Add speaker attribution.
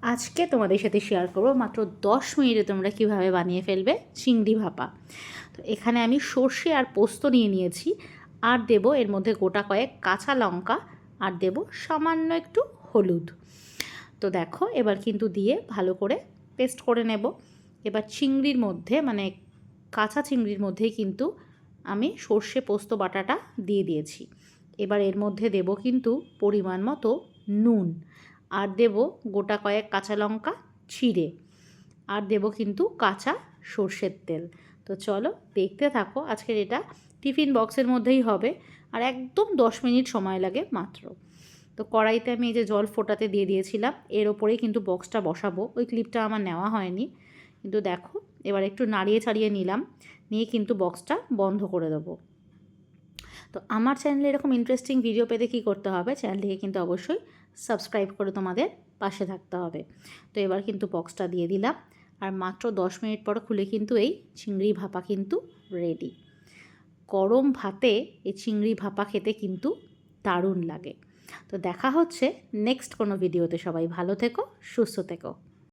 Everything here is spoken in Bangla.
Speaker 1: আজকে তোমাদের সাথে শেয়ার করব মাত্র 10 মিনিটে তোমরা কিভাবে বানিয়ে ফেলবে চিংড়ি ভাপা। তো এখানে আমি সর্ষে আর পোস্ত নিয়ে নিয়েছি, আর দেব এর মধ্যে গোটা কয়েক কাঁচা লঙ্কা, আর দেব সামান্য একটু হলুদ। তো দেখো এবার কিন্তু দিয়ে ভালো করে পেস্ট করে নেব। এবার চিংড়ির মধ্যে মানে কাঁচা চিংড়ির মধ্যেই কিন্তু আমি সর্ষে পোস্ত বাটাটা দিয়ে দিয়েছি। এবার এর মধ্যে দেব কিন্তু পরিমাণ মতো নুন, আর দেব গোটা কয়েক কাঁচা লঙ্কা ছিঁড়ে, আর দেব কিন্তু কাঁচা সর্ষের তেল। তো চলো দেখতে থাকো। আজকের এটা টিফিন বক্সের মধ্যেই হবে, আর একদম 10 মিনিট সময় লাগে মাত্র। তো কড়াইতে আমি এই যে জল ফোটাতে দিয়ে দিয়েছিলাম, এর ওপরেই কিন্তু বক্সটা বসাবো। ওই ক্লিপটা আমার নেওয়া হয়নি, কিন্তু দেখো এবার একটু নাড়িয়ে ছাড়িয়ে নিলাম, নিয়ে কিন্তু বক্সটা বন্ধ করে দেবো। তো আমার চ্যানেলে এরকম ইন্টারেস্টিং ভিডিও পেতে কী করতে হবে, চ্যানেলটিকে কিন্তু অবশ্যই সাবস্ক্রাইব করে তোমাদের পাশে থাকতে হবে। তো এবার কিন্তু বক্সটা দিয়ে দিলাম, আর মাত্র 10 মিনিট পর খুলে কিন্তু এই চিংড়ি ভাপা কিন্তু রেডি। গরম ভাতে এই চিংড়ি ভাপা খেতে কিন্তু দারুণ লাগে। তো দেখা হচ্ছে নেক্সট কোনো ভিডিওতে। সবাই ভালো থেকো, সুস্থ থেকো।